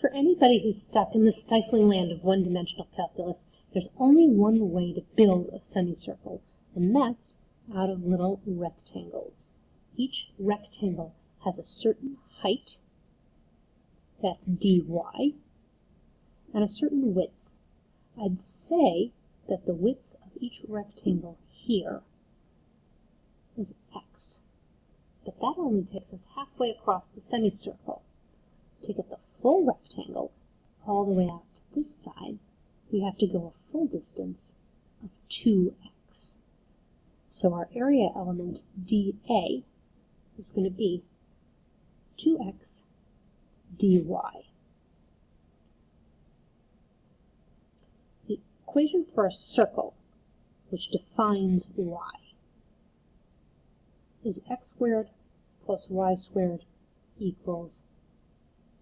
For anybody who's stuck in the stifling land of one-dimensional calculus, there's only one way to build a semicircle, and that's out of little rectangles. Each rectangle has a certain height, that's dy, and a certain width. I'd say that the width of each rectangle here is x, but that only takes us halfway across the semicircle. To get the full rectangle all the way out to this side, we have to go a full distance of 2x. So our area element dA is going to be 2x dy. The equation for a circle, which defines y, is x squared plus y squared equals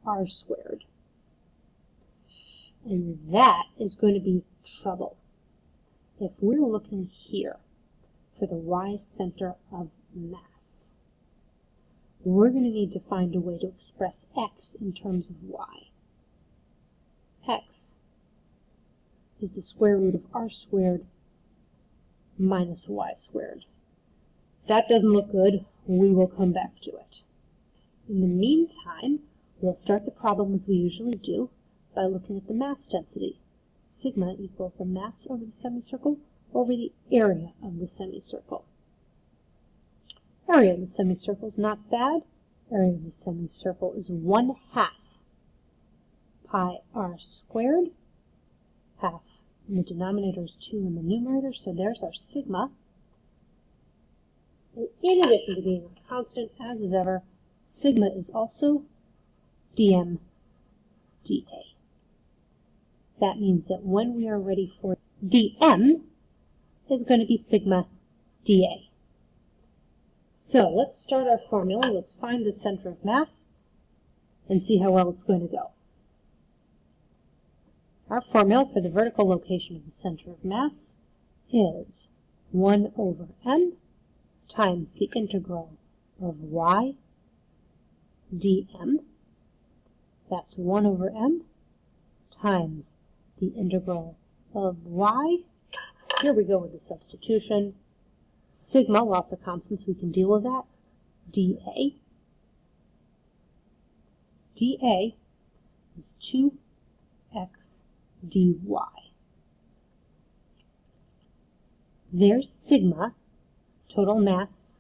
r squared. And that is going to be trouble. If we're looking here for the y center of mass, we're going to need to find a way to express x in terms of y. X is the square root of r squared minus y squared. That doesn't look good. We will come back to it. In the meantime, we'll start the problem as we usually do by looking at the mass density. Sigma equals the mass over the semicircle over the area of the semicircle. Area of the semicircle is not bad. Area of the semicircle is 1/2 pi r squared. Half in the denominator is 2 in the numerator, so there's our sigma. And in addition to being a constant, as is ever, sigma is also dm dA. That means that when we are ready for dm, is going to be sigma dA. So let's start our formula. Let's find the center of mass and see how well it's going to go. Our formula for the vertical location of the center of mass is 1 over m times the integral of y dm. That's 1 over m times the integral of y. Here we go with the substitution. Sigma, lots of constants, we can deal with that. dA. dA is 2x dy. There's sigma, total mass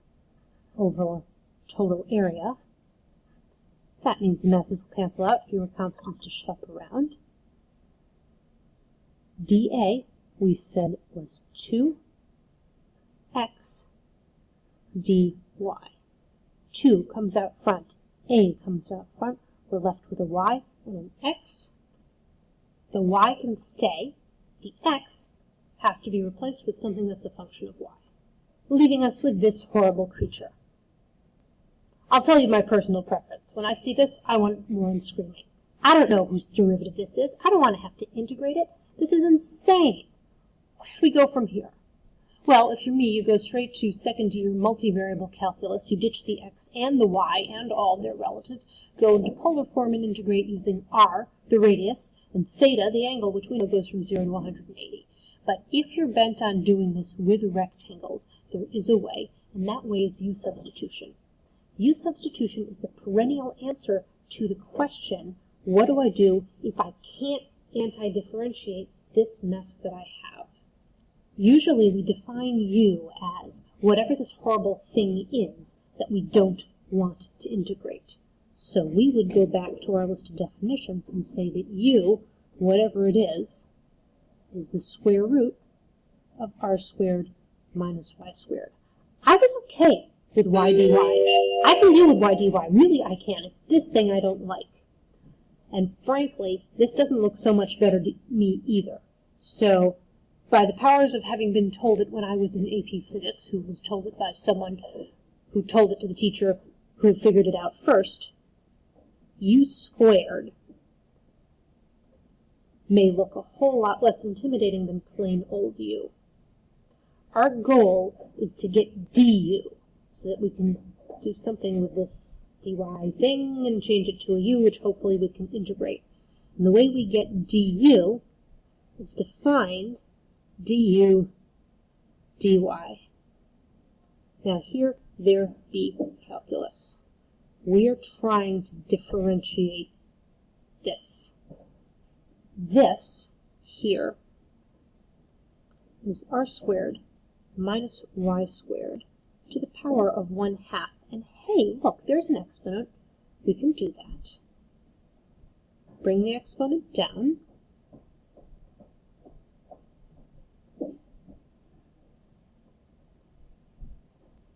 over total area. That means the masses will cancel out, fewer constants to schlep around. dA, we said, was 2x dy. 2 comes out front, a comes out front. We're left with a y and an x. The y can stay. The x has to be replaced with something that's a function of y, leaving us with this horrible creature. I'll tell you my personal preference. When I see this, I want more screaming. I don't know whose derivative this is. I don't want to have to integrate it. This is insane. Where do we go from here? Well, if you're me, you go straight to second-year multivariable calculus. You ditch the x and the y and all their relatives, go into polar form and integrate using r, the radius, and theta, the angle, which we know goes from 0 to 180. But if you're bent on doing this with rectangles, there is a way, and that way is U substitution. U substitution is the perennial answer to the question, what do I do if I can't anti-differentiate this mess that I have? Usually we define U as whatever this horrible thing is that we don't want to integrate. So we would go back to our list of definitions and say that U, whatever it is the square root of r squared minus y squared. I was okay with y dy. I can deal with y dy. Really, I can. It's this thing I don't like. And frankly, this doesn't look so much better to me either. So, by the powers of having been told it when I was in AP Physics, who was told it by someone who told it to the teacher who had figured it out first, U squared may look a whole lot less intimidating than plain old U. Our goal is to get du, so that we can do something with this dy thing and change it to a u, which hopefully we can integrate. And the way we get du is to find du dy. Now here, there be calculus. We are trying to differentiate this. This here is r squared minus y squared to the power of 1/2. And hey, look, there's an exponent. We can do that. Bring the exponent down.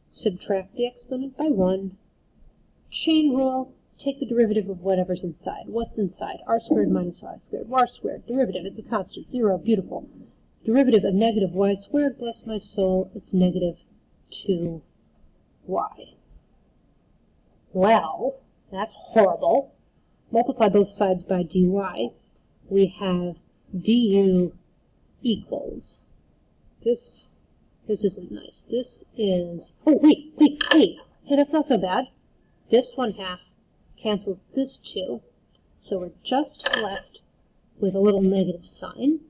Subtract the exponent by 1. Chain rule, take the derivative of whatever's inside. What's inside? R squared minus y squared. R squared, derivative, it's a constant, 0, beautiful. Derivative of negative y squared, bless my soul, it's negative 2y. Well, that's horrible. Multiply both sides by dy. We have du equals. This isn't nice. This is, oh, wait, hey, that's not so bad. This 1/2 cancels this 2, so we're just left with a little negative sign.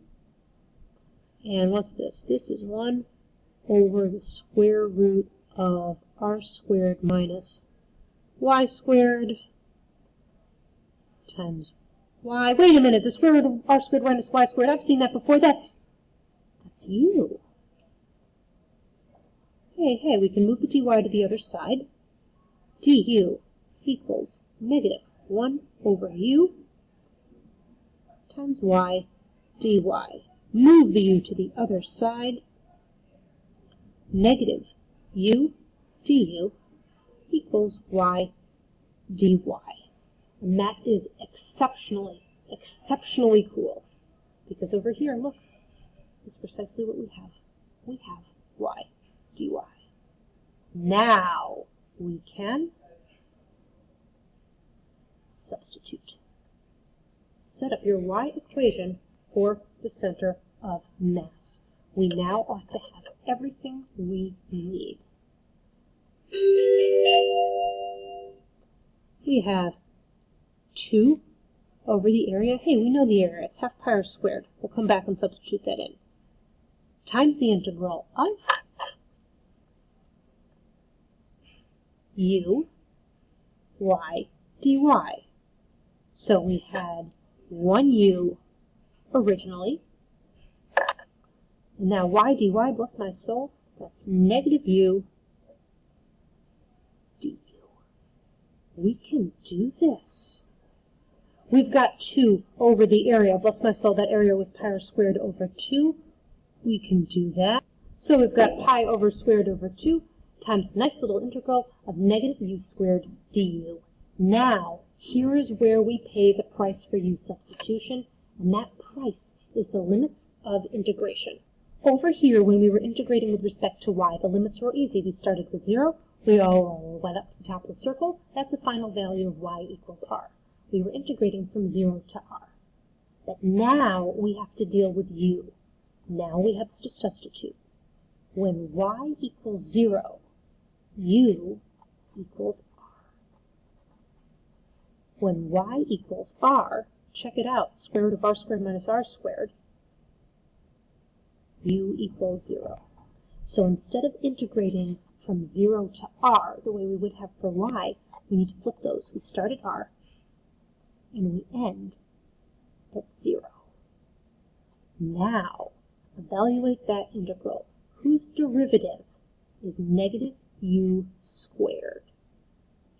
And what's this? This is 1 over the square root of r squared minus y squared times y. Wait a minute, the square root of r squared minus y squared, I've seen that before. That's u. Hey, we can move the dy to the other side. Du equals negative 1 over u times y dy. Move the u to the other side. Negative u du equals y dy. And that is exceptionally cool. Because over here, look, is precisely what we have. We have y dy. Now we can substitute. Set up your y equation for the center of mass. We now ought to have everything we need. We have 2 over the area. Hey, we know the area. It's half pi r squared. We'll come back and substitute that in. Times the integral of u y dy. So we had 1u originally. And now y dy, bless my soul, that's negative u du. We can do this. We've got 2 over the area. Bless my soul, that area was pi r squared over 2. We can do that. So we've got pi over squared over 2 times the nice little integral of negative u squared du. Now, here is where we pay the price for u substitution, and that price is the limits of integration. Over here, when we were integrating with respect to y, the limits were easy. We started with 0, we all went up to the top of the circle. That's the final value of y equals r. We were integrating from 0 to r. But now we have to deal with u. Now we have to substitute. When y equals 0, u equals r. When y equals r, check it out, square root of r squared minus r squared, u equals 0. So instead of integrating from 0 to r, the way we would have for y, we need to flip those. We start at r, and we end at 0. Now, evaluate that integral, whose derivative is negative u squared.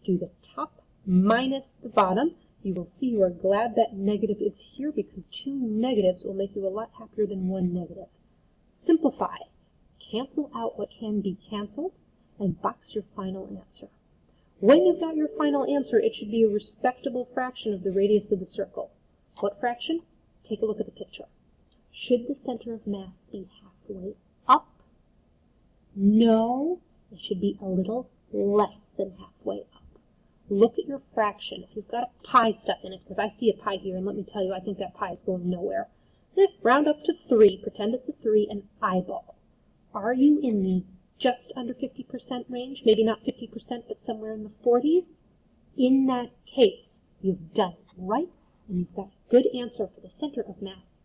Do the top minus the bottom. You will see you are glad that negative is here because 2 negatives will make you a lot happier than 1 negative. Simplify. Cancel out what can be canceled and box your final answer. When you've got your final answer, it should be a respectable fraction of the radius of the circle. What fraction? Take a look at the picture. Should the center of mass be halfway up? No, it should be a little less than halfway up. Look at your fraction. If you've got a pi stuck in it, because I see a pi here, and let me tell you, I think that pi is going nowhere. Round up to 3, pretend it's a 3, and eyeball. Are you in the just under 50% range? Maybe not 50%, but somewhere in the 40s? In that case, you've done it right, and you've got a good answer for the center of mass